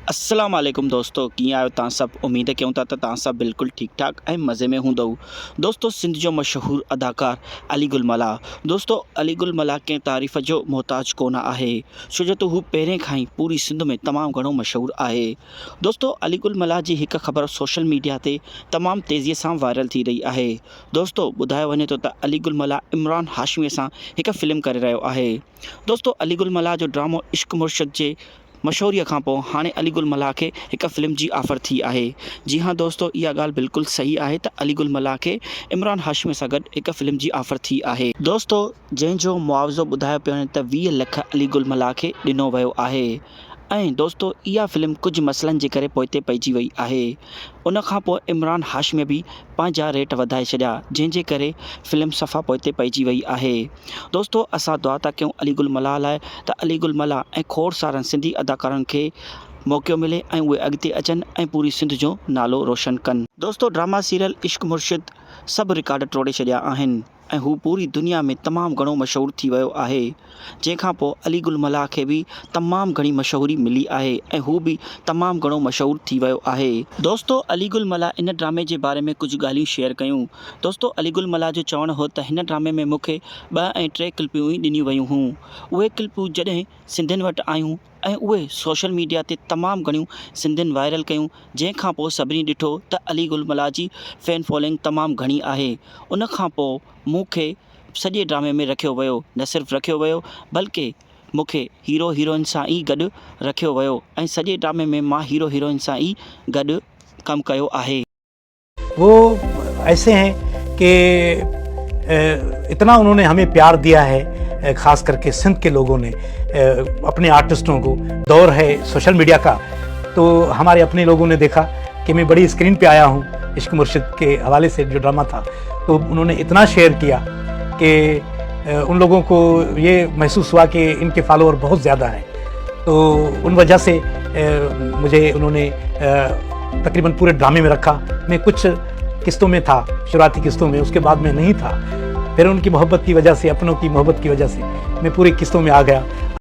अस्सलाम वालेकुम दोस्तों, कीअं आहियो तव्हां सभु। उमेद कयूं था त तव्हां सभु बिल्कुलु ठीकु ठाक ऐं मज़े में हूंदव। दोस्तों, सिंध जो मशहूरु अदाकार अली गुल मलाह। दोस्तों, अली गुल मलाह कंहिं तारीफ़ जो मोहताज कोन आहे, छो जो त हू पहिरें खां ई पूरी सिंध में तमामु घणो मशहूरु आहे। दोस्तों, अली गुल मलाह जी हिकु ख़बर सोशल मीडिया ते तमामु तेज़ीअ सां वायरल थी रही आहे। दोस्तों, ॿुधायो वञे थो त अली गुल मलाह इमरान हाशमीअ सां हिकु फ़िल्म करे रहियो आहे। दोस्तों, अली गुल मलाह जो ड्रामो इश्क मुर्शिद जे मशहूरीअ खां पोइ हाणे अली गुल मलाह खे हिकु फ़िल्म जी ऑफ़र थी आहे। जी हाँ दोस्तों, इहा ॻाल्हि बिल्कुलु सही आहे त अली गुल मलाह खे इमरान हाशमी सां गॾु हिकु फ़िल्म जी ऑफ़र थी आहे। दोस्तों, जंहिंजो मुआवज़ो ॿुधायो पियो वञे त 20 लख अली गुल मलाह खे ॾिनो वियो आहे। ऐं दोस्तों, इहा फ़िल्म कुझु मसइलनि जे करे पोइते पइजी वई आहे। उन खां पोइ इमरान हाशमी बि पंहिंजा रेट वधाए छॾिया, जंहिंजे करे फ़िल्म सफ़ा पोइते पइजी वई आहे। दोस्तों, असां दुआ था कयूं अली गुल मलाह लाइ त अली गुल मलाह ऐं खोड़ सारनि सिंधी अदाकारनि खे मौक़ो मिले ऐं उहे अॻिते अचनि ऐं पूरी सिंध जो नालो रोशन कनि। दोस्तों, ड्रामा सीरियल इश्क मुर्शिद सभु रिकॉर्ड टोड़े छॾिया आहिनि ऐं हू पूरी दुनिया में तमामु घणो मशहूरु थी वियो आहे। जंहिंखां पोइ अली गुल मलाह खे बि तमामु घणी मशहूरी मिली आहे ऐं हू बि तमामु घणो मशहूरु थी वियो आहे। दोस्तों, अली गुल मलाह इन ड्रामे जे बारे में कुझु ॻाल्हियूं शेयर कयूं। दोस्तों, अली गुल मलाह जो चवणु हो त हिन ड्रामे में मूंखे 2 ऐं 3 क्लिपियूं ई ॾिनियूं वयूं हुयूं। उहे क्लिपियूं जॾहिं सिंधियुनि वटि आयूं ऐं उहे सोशल मीडिया ते तमामु घणियूं सिंधियुनि वायरल कयूं, जंहिंखां पोइ सभिनी ॾिठो त अली गुल मलाह जी फ़ैन फॉलोइंग तमामु घणी आहे। उन खां पोइ मूंखे सॼे ड्रामे में रखियो वियो, न सिर्फ़ु रखियो वियो बल्कि मूंखे हीरो हीरोइन सां ई गॾु रखियो वियो ऐं सॼे ड्रामे में मां हीरो हीरोइन सां ई गॾु कमु कयो आहे। वो ऐसे हैं कि इतना उन्होंने हमें प्यार दिया है, ख़ास करके सिंध के लोगों ने अपने आर्टिस्टों को। दौर है सोशल मीडिया का, तो हमारे अपने लोगों ने देखा कि मैं बड़ी स्क्रीन पे आया हूँ इश्क मुर्शिद के हवाले से जो ड्रामा था, तो उन्होंने इतना शेयर किया कि उन लोगों को ये महसूस हुआ कि इनके फॉलोअर बहुत ज़्यादा हैं। तो उन वजह से मुझे उन्होंने तकरीबन पूरे ड्रामे में रखा। मैं कुछ किस्तों में था, शुरुआती किस्तों में, उसके बाद में नहीं था। फिर उनकी मोहब्बत की वजह से, अपनों की मोहब्बत की वजह से मैं पूरी किस्तों में आ गया।